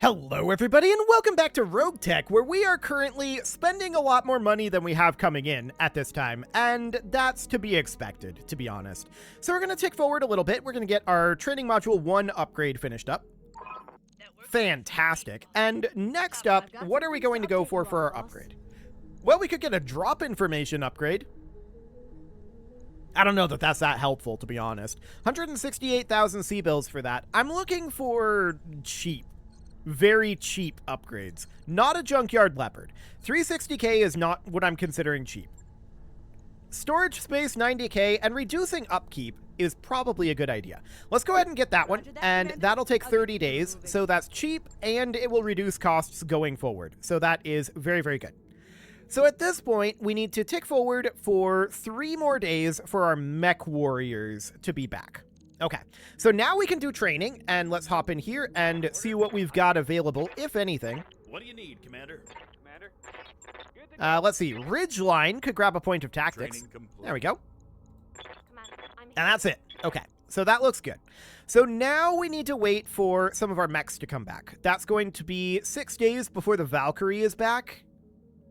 Hello everybody and welcome back to RogueTech, where we are currently spending a lot more money than we have coming in at this time, and that's to be expected, to be honest. So we're going to tick forward a little bit. We're going to get our training module 1 upgrade finished up. Fantastic. And next up, what are we going to go for our upgrade? Well, we could get a drop information upgrade. I don't know that that's that helpful, to be honest. 168,000 C-bills for that. I'm looking for cheap. Very cheap upgrades. Not a junkyard leopard. 360k is not what I'm considering cheap. Storage space 90k and reducing upkeep is probably a good idea. Let's go ahead and get that one, and that'll take 30 days, so that's cheap, and it will reduce costs going forward. So that is very, very good. So at this point, we need to tick forward for 3 more days for our mech warriors to be back. Okay, so now we can do training, and let's hop in here and see what we've got available, if anything. What do you need, Commander? Commander? Let's see. Ridgeline could grab a point of tactics. There we go. And that's it. Okay, so that looks good. So now we need to wait for some of our mechs to come back. That's going to be 6 days before the Valkyrie is back.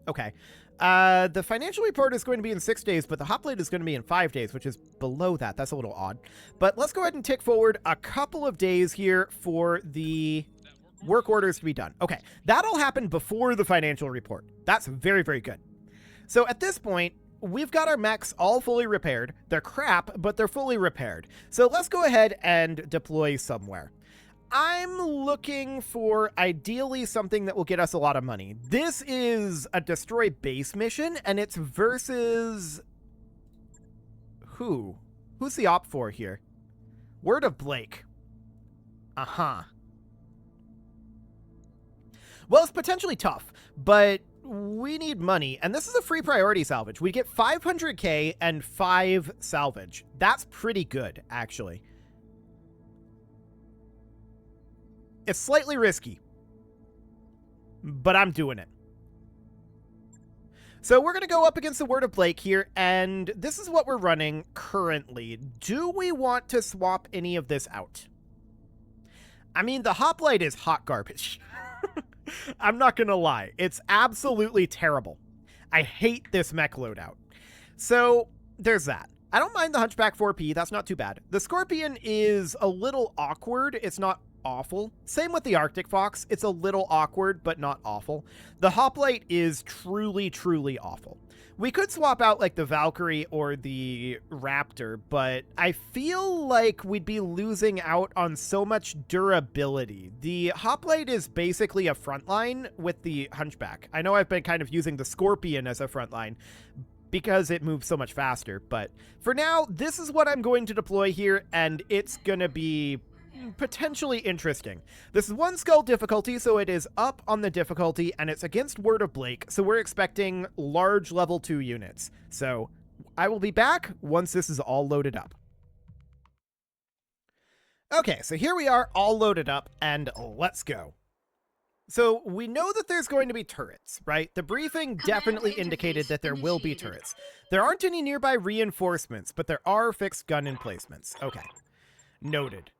Okay. The financial report is going to be in 6 days, but the hoplite is going to be in 5 days, which is below that. That's a little odd. But let's go ahead and tick forward a couple of days here for the work orders to be done. Okay, that'll happen before the financial report. That's very, very good. So at this point, we've got our mechs all fully repaired. They're crap, but they're fully repaired. So let's go ahead and deploy somewhere. I'm looking for ideally something that will get us a lot of money. This is a destroy base mission, and it's versus who? Who's the op for here? Word of Blake. Uh-huh. Well, it's potentially tough, but we need money, and this is a free priority salvage. We get 500k and 5 salvage. That's pretty good, actually. It's slightly risky, but I'm doing it. So we're going to go up against the Word of Blake here, and this is what we're running currently. Do we want to swap any of this out? I mean, the hoplite is hot garbage. I'm not going to lie. It's absolutely terrible. I hate this mech loadout. So there's that. I don't mind the Hunchback 4P. That's not too bad. The Scorpion is a little awkward. It's not awful. Same with the Arctic Fox. It's a little awkward, but not awful. The hoplite is truly, truly awful. We could swap out like the Valkyrie or the Raptor, but I feel like we'd be losing out on so much durability. The hoplite is basically a frontline with the Hunchback. I know I've been kind of using the Scorpion as a frontline because it moves so much faster, but for now, this is what I'm going to deploy here, and it's gonna be potentially interesting. This is 1 skull difficulty, so it is up on the difficulty, and it's against Word of Blake, so we're expecting large level 2 units. So I will be back once this is all loaded up. Okay, so here we are all loaded up, and let's go. So we know that there's going to be turrets, right? The briefing definitely indicated that there will be turrets. There aren't any nearby reinforcements, but there are fixed gun emplacements. Okay, noted.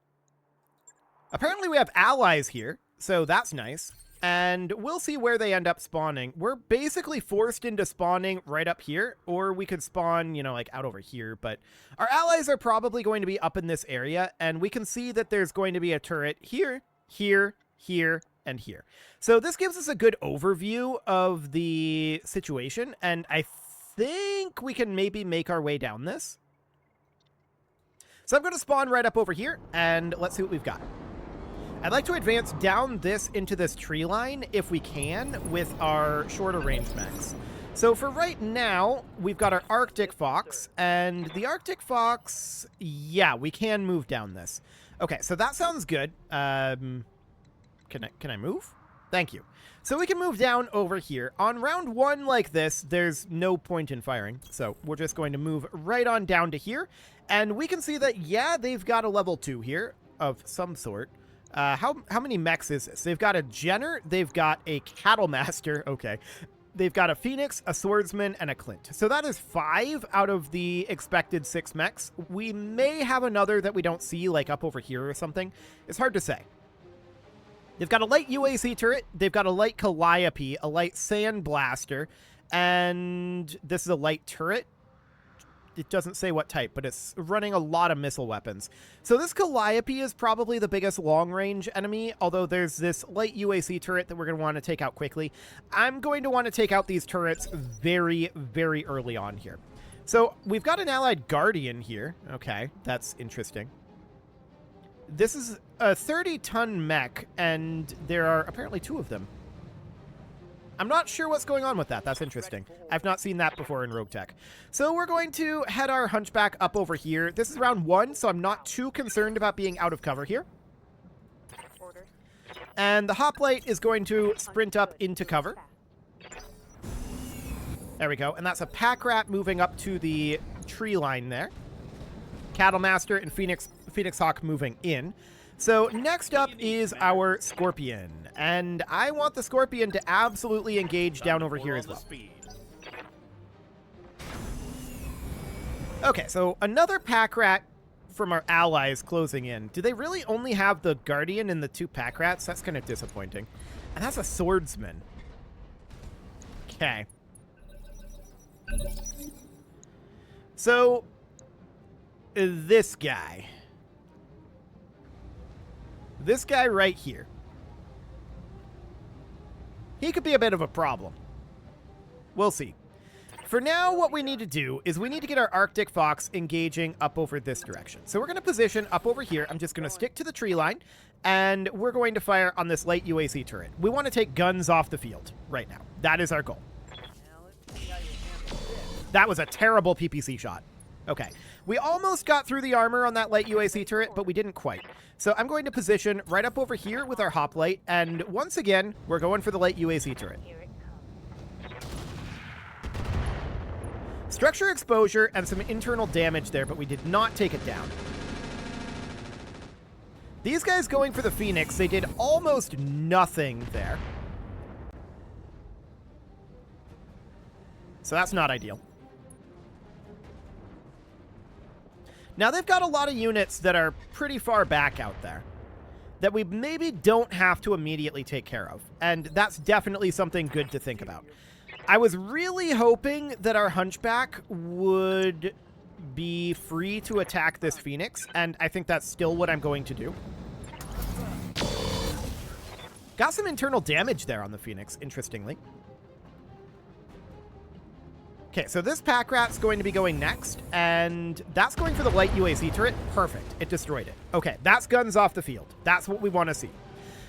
Apparently we have allies here, so that's nice, and we'll see where they end up spawning. We're basically forced into spawning right up here, or we could spawn, you know, like out over here, but our allies are probably going to be up in this area, and we can see that there's going to be a turret here, here, here, and here. So this gives us a good overview of the situation, and I think we can maybe make our way down this. So I'm going to spawn right up over here, and let's see what we've got. I'd like to advance down this into this tree line if we can with our shorter range mechs. So for right now, we've got our Arctic Fox, and the Arctic Fox, yeah, we can move down this. Okay, so that sounds good. Can I move? Thank you. So we can move down over here. On round 1 like this, there's no point in firing, so we're just going to move right on down to here, and we can see that, yeah, they've got a level 2 here of some sort. How many mechs is this? They've got a Jenner, they've got a Cattle Master, okay. They've got a Phoenix, a Swordsman, and a Clint. So that is 5 out of the expected 6 mechs. We may have another that we don't see, like up over here or something. It's hard to say. They've got a light UAC turret, they've got a light Calliope, a light Sandblaster, and this is a light turret. It doesn't say what type, but it's running a lot of missile weapons. So this Calliope is probably the biggest long-range enemy, although there's this light UAC turret that we're going to want to take out quickly. I'm going to want to take out these turrets very, very early on here. So we've got an allied Guardian here. Okay, that's interesting. This is a 30-ton mech, and there are apparently 2 of them. I'm not sure what's going on with that. That's interesting. I've not seen that before in RogueTech. So we're going to head our Hunchback up over here. This is round 1, so I'm not too concerned about being out of cover here. And the Hoplite is going to sprint up into cover. There we go. And that's a Pack Rat moving up to the tree line there. Cattle Master and Phoenix Hawk moving in. So next up is our Scorpion, and I want the Scorpion to absolutely engage down over here as well. Okay, so another Pack Rat from our allies closing in. Do they really only have the Guardian and the 2 Pack Rats? That's kind of disappointing. And that's a Swordsman. Okay. So, this guy. This guy right here. He could be a bit of a problem. We'll see. For now, what we need to do is we need to get our Arctic Fox engaging up over this direction. So we're going to position up over here. I'm just going to stick to the tree line, and we're going to fire on this light UAC turret. We want to take guns off the field right now. That is our goal. That was a terrible PPC shot. Okay. We almost got through the armor on that light UAC turret, but we didn't quite. So I'm going to position right up over here with our Hoplite, and once again, we're going for the light UAC turret. Structure exposure and some internal damage there, but we did not take it down. These guys going for the Phoenix, they did almost nothing there. So that's not ideal. Now, they've got a lot of units that are pretty far back out there that we maybe don't have to immediately take care of, and that's definitely something good to think about. I was really hoping that our Hunchback would be free to attack this Phoenix, and I think that's still what I'm going to do. Got some internal damage there on the Phoenix, interestingly. Okay, so this Pack Rat's going to be going next, and that's going for the light UAC turret. Perfect. It destroyed it. Okay, that's guns off the field. That's what we want to see.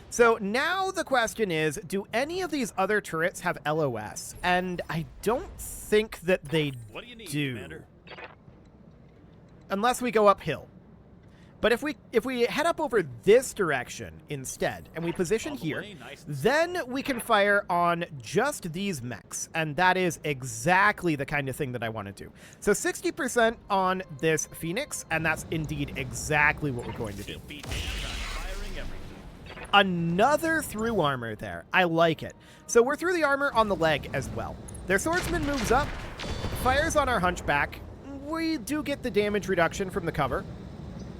So now the question is, do any of these other turrets have LOS? And I don't think that they do. Commander? Unless we go uphill. But if we head up over this direction instead, and we position here, then we can fire on just these mechs, and that is exactly the kind of thing that I want to do. So 60% on this Phoenix, and that's indeed exactly what we're going to do. Another through armor there. I like it. So we're through the armor on the leg as well. Their Swordsman moves up, fires on our Hunchback. We do get the damage reduction from the cover,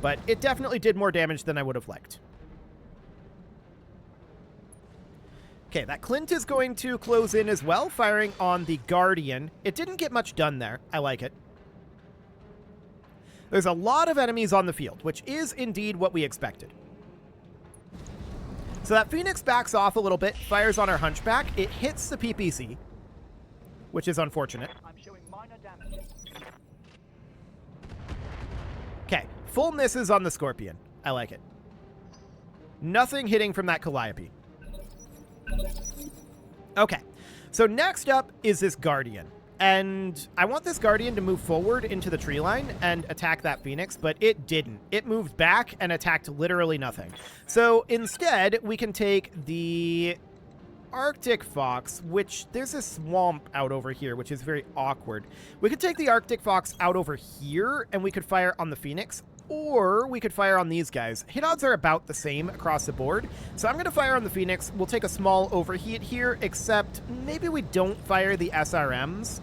but it definitely did more damage than I would have liked. Okay, that Clint is going to close in as well, firing on the Guardian. It didn't get much done there. I like it. There's a lot of enemies on the field, which is indeed what we expected. So that Phoenix backs off a little bit, fires on our Hunchback. It hits the PPC, which is unfortunate. I'm showing minor damage. Okay, full misses on the Scorpion. I like it. Nothing hitting from that Calliope. Okay, so next up is this Guardian. And I want this Guardian to move forward into the tree line and attack that Phoenix, but it didn't. It moved back and attacked literally nothing. So instead, we can take the Arctic Fox, which there's a swamp out over here, which is very awkward. We could take the Arctic Fox out over here, and we could fire on the Phoenix, or we could fire on these guys. Hit odds are about the same across the board, so I'm going to fire on the Phoenix. We'll take a small overheat here, except maybe we don't fire the SRMs.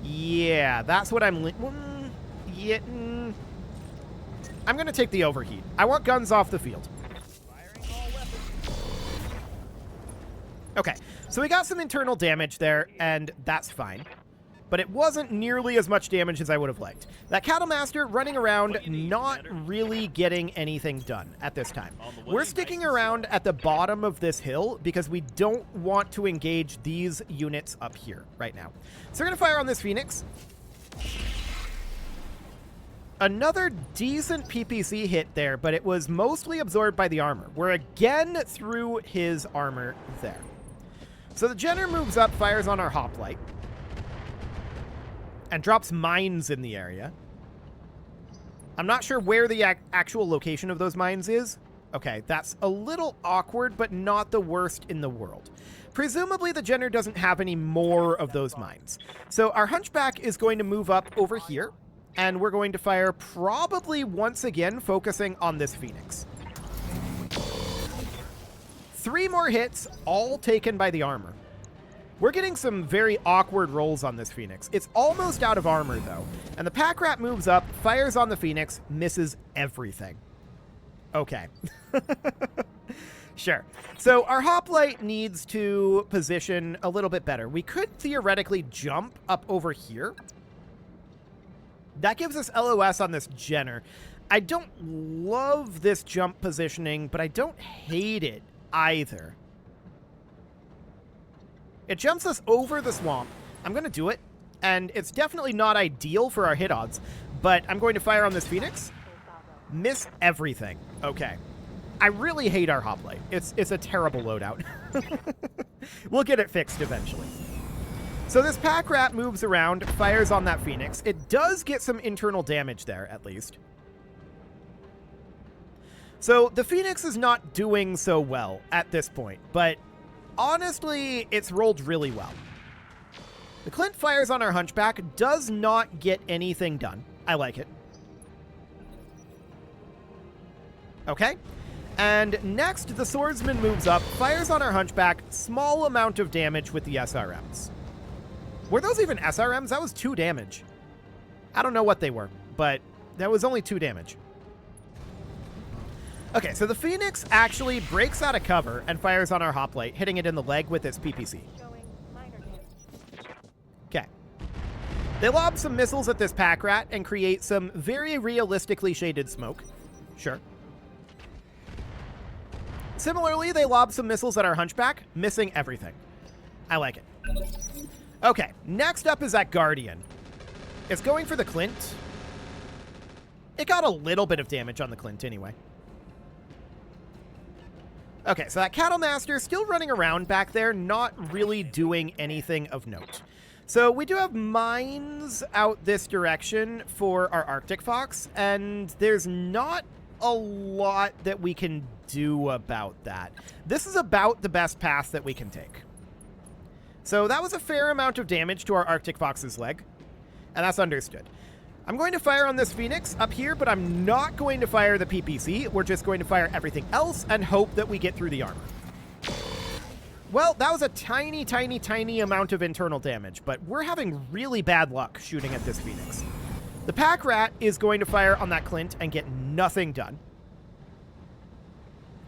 Yeah, that's what I'm... I'm going to take the overheat. I want guns off the field. Okay, so we got some internal damage there, and that's fine. But it wasn't nearly as much damage as I would have liked. That Cattle Master running around, not really getting anything done at this time. We're sticking around at the bottom of this hill because we don't want to engage these units up here right now. So we're going to fire on this Phoenix. Another decent PPC hit there, but it was mostly absorbed by the armor. We're again through his armor there. So the Jenner moves up, fires on our hoplite, and drops mines in the area. I'm not sure where the actual location of those mines is. Okay, that's a little awkward, but not the worst in the world. Presumably, the Jenner doesn't have any more of those mines. So our Hunchback is going to move up over here, and we're going to fire probably once again, focusing on this Phoenix. 3 more hits, all taken by the armor. We're getting some very awkward rolls on this Phoenix. It's almost out of armor, though. And the Pack Rat moves up, fires on the Phoenix, misses everything. Okay. Sure. So our hoplite needs to position a little bit better. We could theoretically jump up over here. That gives us LOS on this Jenner. I don't love this jump positioning, but I don't hate it either. It jumps us over the swamp. I'm going to do it, and it's definitely not ideal for our hit odds, but I'm going to fire on this Phoenix. Miss everything. Okay. I really hate our hoplite. It's a terrible loadout. We'll get it fixed eventually. So this Pack Rat moves around, fires on that Phoenix. It does get some internal damage there, at least. So the Phoenix is not doing so well at this point, but honestly, it's rolled really well. The Clint fires on our Hunchback, does not get anything done. I like it. Okay. And next, the Swordsman moves up, fires on our Hunchback, small amount of damage with the SRMs. Were those even SRMs? That was 2 damage. I don't know what they were, but that was only 2 damage. Okay, so the Phoenix actually breaks out of cover and fires on our hoplite, hitting it in the leg with its PPC. Okay. They lob some missiles at this Pack Rat and create some very realistically shaded smoke. Sure. Similarly, they lob some missiles at our Hunchback, missing everything. I like it. Okay, next up is that Guardian. It's going for the Clint. It got a little bit of damage on the Clint anyway. Okay, so that Cattle Master still running around back there, not really doing anything of note. So we do have mines out this direction for our Arctic Fox, and there's not a lot that we can do about that. This is about the best path that we can take. So that was a fair amount of damage to our Arctic Fox's leg, and that's understood. I'm going to fire on this Phoenix up here, but I'm not going to fire the PPC. We're just going to fire everything else and hope that we get through the armor. Well, that was a tiny, tiny, tiny amount of internal damage, but we're having really bad luck shooting at this Phoenix. The Pack Rat is going to fire on that Clint and get nothing done.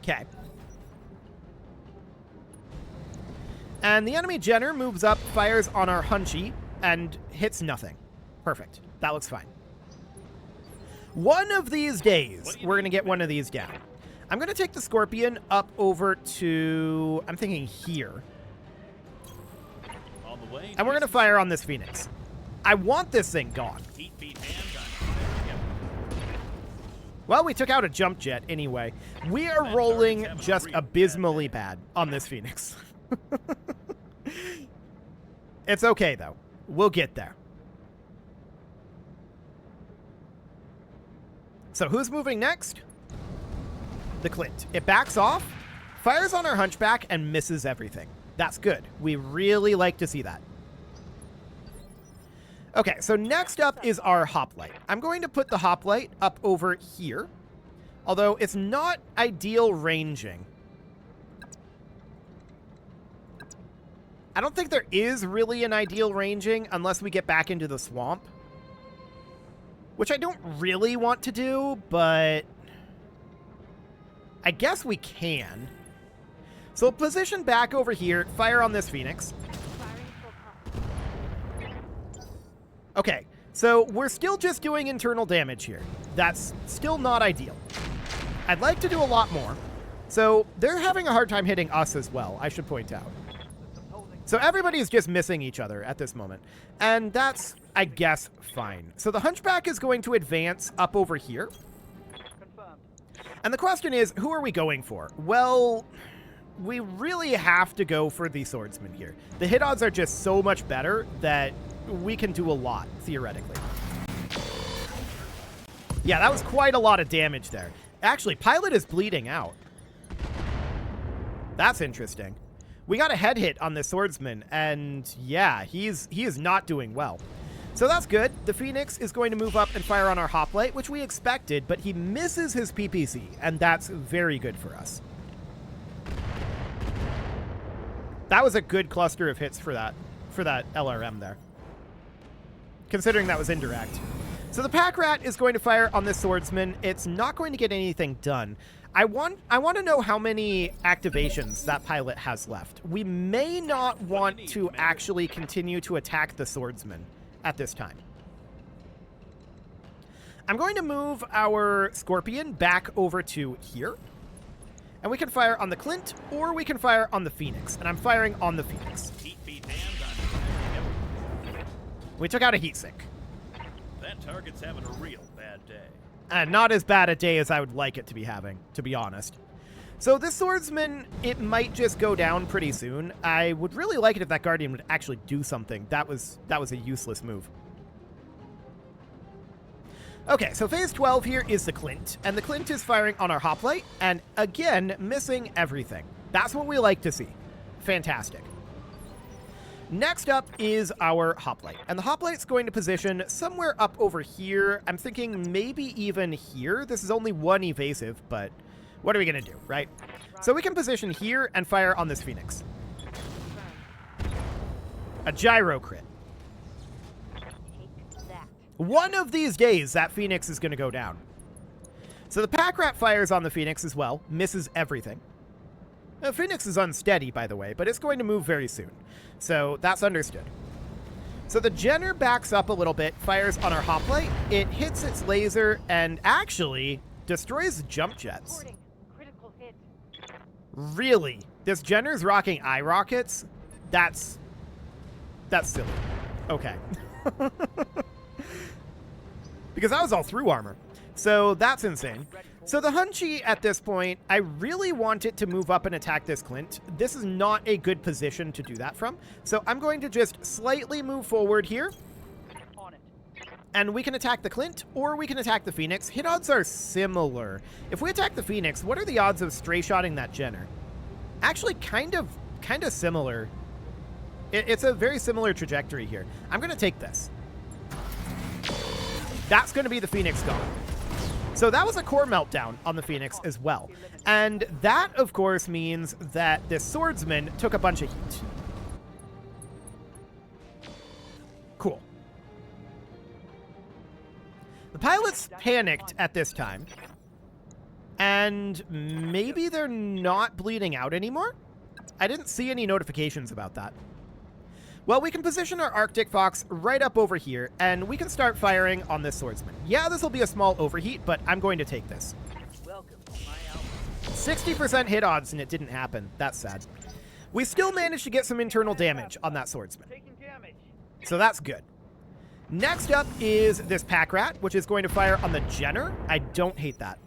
Okay. And the enemy Jenner moves up, fires on our Hunchy, and hits nothing. Perfect. That looks fine. One of these days, we're going to get one of these down. I'm going to take the Scorpion up over to, I'm thinking here. On the way, and we're going to fire on this Phoenix. I want this thing gone. Heat beat and gun. Well, we took out a jump jet anyway. We are rolling just abysmally bad on this Phoenix. It's okay, though. We'll get there. So who's moving next? The Clint. It backs off, fires on our Hunchback, and misses everything. That's good. We really like to see that. Okay, so next up is our Hoplite. I'm going to put the Hoplite up over here, although it's not ideal ranging. I don't think there is really an ideal ranging unless we get back into the swamp. which I don't really want to do, but I guess we can. So we'll position back over here, fire on this Phoenix. Okay, so we're still just doing internal damage here. That's still not ideal. I'd like to do a lot more. So they're having a hard time hitting us as well, I should point out. So everybody's just missing each other at this moment. And that's, I guess, fine. So the Hunchback is going to advance up over here. And the question is, who are we going for? Well, we really have to go for the Swordsman here. The hit odds are just so much better that we can do a lot, theoretically. Yeah, that was quite a lot of damage there. Actually, Pilot is bleeding out. That's interesting. We got a head hit on the Swordsman, and yeah, he is not doing well. So that's good. The Phoenix is going to move up and fire on our hoplite, which we expected, but he misses his PPC, and that's very good for us. That was a good cluster of hits for that LRM there, considering that was indirect. So the Pack Rat is going to fire on this Swordsman. It's not going to get anything done. I want to know how many activations that pilot has left. We may not want to actually continue to attack the Swordsman at this time. I'm going to move our Scorpion back over to here. And we can fire on the Clint, or we can fire on the Phoenix. And I'm firing on the Phoenix. We took out a heat sink. That target's having a real bad day. Not as bad a day as I would like it to be having, to be honest. So this Swordsman, it might just go down pretty soon. I would really like it if that Guardian would actually do something. That was a useless move. Okay, so phase 12 here is the Clint, and the Clint is firing on our hoplite, and again, missing everything. That's what we like to see. Fantastic. Next up is our hoplite, and the hoplite's going to position somewhere up over here. I'm thinking maybe even here. This is only one evasive, but what are we going to do, right? So we can position here and fire on this Phoenix. A gyro crit. One of these days, that Phoenix is going to go down. So the Pack Rat fires on the Phoenix as well, misses everything. The Phoenix is unsteady, by the way, but it's going to move very soon. So that's understood. So the Jenner backs up a little bit, fires on our hoplite. It hits its laser and actually destroys the jump jets. Really? This Jenner's rocking eye rockets? That's silly. Okay. Because that was all through armor. So that's insane. So the Hunchy at this point, I really want it to move up and attack this Clint. This is not a good position to do that from. So I'm going to just slightly move forward here. And we can attack the Clint, or we can attack the Phoenix. Hit odds are similar. If we attack the Phoenix, what are the odds of stray-shotting that Jenner? Actually, kind of similar. It's a very similar trajectory here. I'm going to take this. That's going to be the Phoenix gone. So that was a core meltdown on the Phoenix as well. And that, of course, means that this Swordsman took a bunch of heat. Cool. The pilots panicked at this time. And maybe they're not bleeding out anymore? I didn't see any notifications about that. Well, we can position our Arctic Fox right up over here, and we can start firing on this Swordsman. Yeah, this will be a small overheat, but I'm going to take this. 60% hit odds, and it didn't happen. That's sad. We still managed to get some internal damage on that Swordsman. So that's good. Next up is this Pack Rat, which is going to fire on the Jenner. I don't hate that.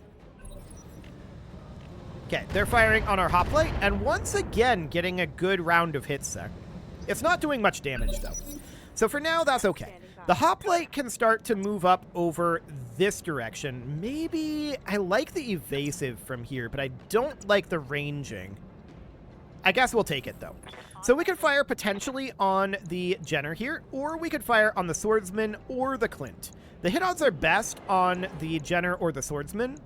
Okay, they're firing on our hoplite, and once again, getting a good round of hits there. It's not doing much damage, though. So for now, that's okay. The hoplite can start to move up over this direction. Maybe I like the evasive from here, but I don't like the ranging. I guess we'll take it, though. So we could fire potentially on the Jenner here, or we could fire on the Swordsman or the Clint. The hit odds are best on the Jenner or the Swordsman.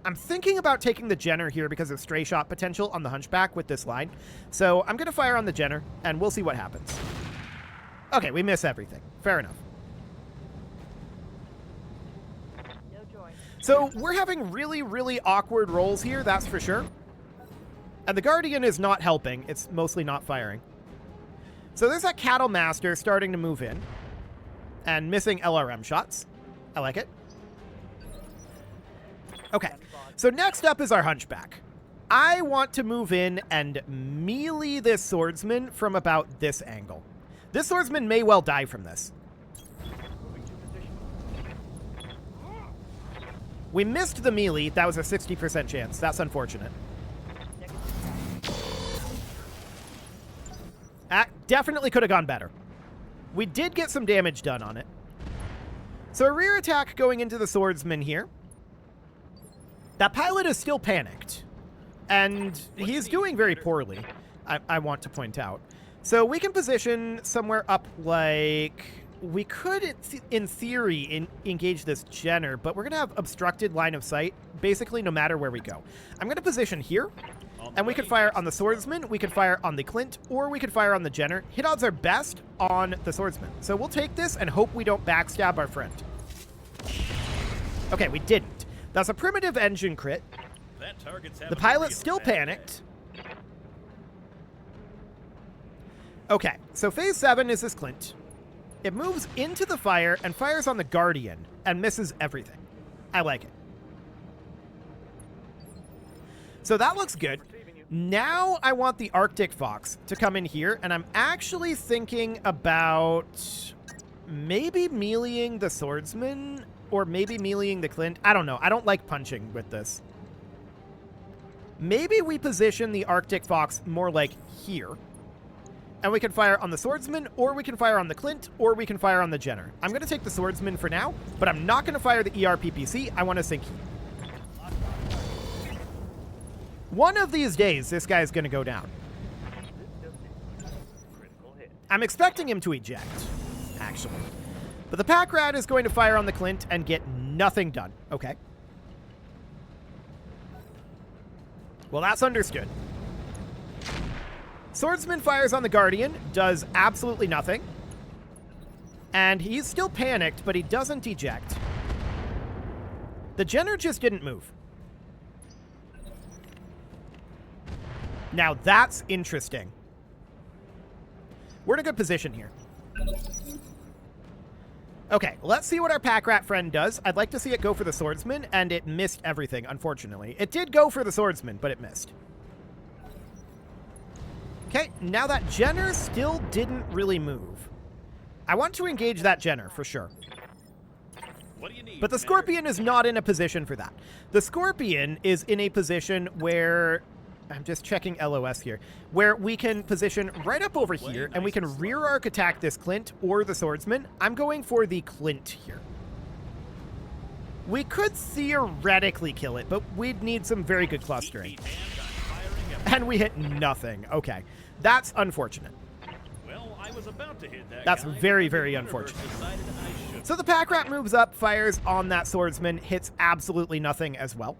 I'm thinking about taking the Jenner here because of stray shot potential on the Hunchback with this line. So I'm going to fire on the Jenner, and we'll see what happens. Okay, we miss everything. Fair enough. So we're having really, really awkward rolls here, that's for sure. And the Guardian is not helping. It's mostly not firing. So there's that Cattle Master starting to move in. And missing LRM shots. I like it. Okay, so next up is our Hunchback. I want to move in and melee this swordsman from about this angle. This swordsman may well die from this. We missed the melee. That was a 60% chance. That's unfortunate. That definitely could have gone better. We did get some damage done on it. So a rear attack going into the swordsman here. That pilot is still panicked. And he's doing very poorly, I want to point out. So we can position somewhere up like... We could, in theory, engage this Jenner, but we're going to have obstructed line of sight, basically no matter where we go. I'm going to position here, and we could fire on the swordsman, we could fire on the Clint, or we could fire on the Jenner. Hit odds are best on the swordsman. So we'll take this and hope we don't backstab our friend. Okay, we didn't. That's a primitive engine crit. The pilot's still panicked. Okay, so phase 7 is this Clint. It moves into the fire and fires on the Guardian and misses everything. I like it. So that looks good. Now I want the Arctic Fox to come in here, and I'm actually thinking about maybe meleeing the swordsman or maybe meleeing the Clint. I don't know. I don't like punching with this. Maybe we position the Arctic Fox more like here. And we can fire on the swordsman, or we can fire on the Clint, or we can fire on the Jenner. I'm going to take the swordsman for now, but I'm not going to fire the ERPPC. I want to sink. One of these days, this guy's going to go down. I'm expecting him to eject, actually. But the pack rat is going to fire on the Clint and get nothing done. Okay. Well, that's understood. Swordsman fires on the Guardian, does absolutely nothing. And he's still panicked, but he doesn't eject. The Jenner just didn't move. Now that's interesting. We're in a good position here. Okay, let's see what our pack rat friend does. I'd like to see it go for the swordsman, and it missed everything, unfortunately. It did go for the swordsman, but it missed. Okay, now that Jenner still didn't really move. I want to engage that Jenner, for sure. What do you need, but the Scorpion is not in a position for that. The Scorpion is in a position where... I'm just checking LOS here. Where we can position right up over here, and we can rear arc attack this Clint or the swordsman. I'm going for the Clint here. We could theoretically kill it, but we'd need some very good clustering. And we hit nothing. Okay. That's unfortunate. Well, I was about to hit that That's guy, very, but the very universe unfortunate. decided I should. So the pack rat moves up, fires on that swordsman, hits absolutely nothing as well.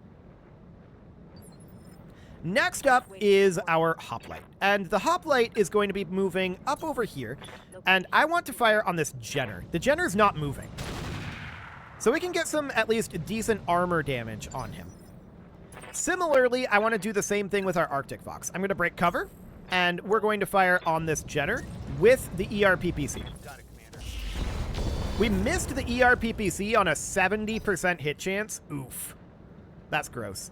Next up is our hoplite. And the hoplite is going to be moving up over here. And I want to fire on this Jenner. The Jenner's not moving. So we can get some at least decent armor damage on him. Similarly, I want to do the same thing with our Arctic Fox. I'm going to break cover, and we're going to fire on this Jenner with the ERPPC. We missed the ERPPC on a 70% hit chance. Oof. That's gross.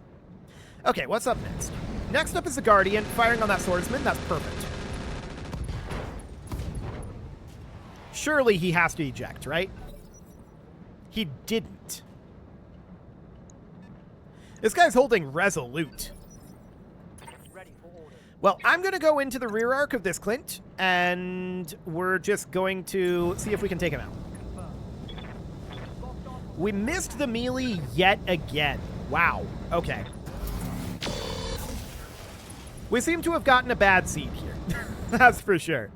Okay, what's up next? Next up is the Guardian, firing on that swordsman. That's perfect. Surely he has to eject, right? He didn't. This guy's holding resolute. Well, I'm going to go into the rear arc of this Clint, and we're just going to see if we can take him out. We missed the melee yet again. Wow. Okay. We seem to have gotten a bad seed here. That's for sure.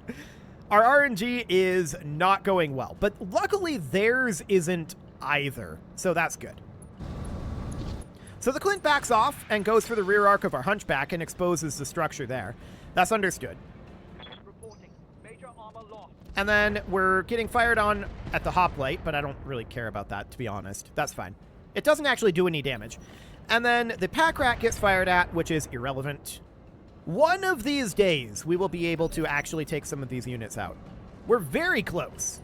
Our RNG is not going well, but luckily theirs isn't either, so that's good. So the Clint backs off and goes for the rear arc of our Hunchback and exposes the structure there. That's understood. And then we're getting fired on at the hoplite, but I don't really care about that, to be honest. That's fine. It doesn't actually do any damage. And then the pack rat gets fired at, which is irrelevant. One of these days, we will be able to actually take some of these units out. We're very close.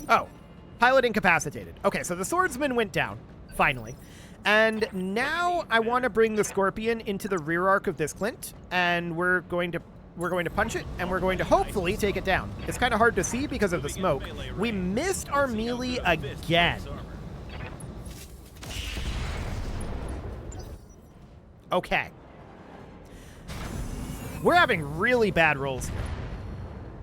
Oh, pilot incapacitated. Okay, so the swordsman went down, finally. And now I want to bring the scorpion into the rear arc of this Clint, and we're going to punch it, and we're going to hopefully take it down. It's kind of hard to see because of the smoke. We missed our melee again. Okay. We're having really bad rolls here.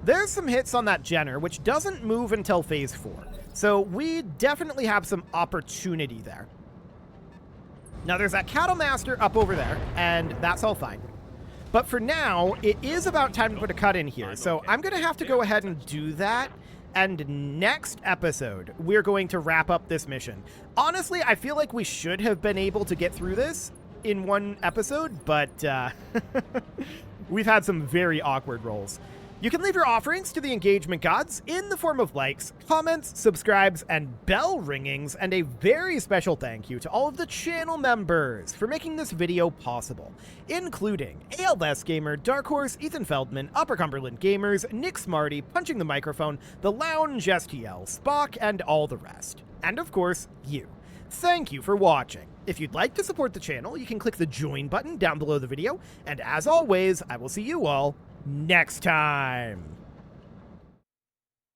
There's some hits on that Jenner, which doesn't move until phase 4. So we definitely have some opportunity there. Now there's that Cattle Master up over there, and that's all fine. But for now, it is about time to put a cut in here. So I'm going to have to go ahead and do that. And next episode, we're going to wrap up this mission. Honestly, I feel like we should have been able to get through this in one episode, but we've had some very awkward rolls. You can leave your offerings to the engagement gods in the form of likes, comments, subscribes, and bell ringings, and a very special thank you to all of the channel members for making this video possible, including ALS Gamer, Dark Horse, Ethan Feldman, Upper Cumberland Gamers, Nick Smarty, Punching the Microphone, The Lounge STL, Spock, and all the rest. And of course, you. Thank you for watching. If you'd like to support the channel, you can click the join button down below the video, and as always, I will see you all next time.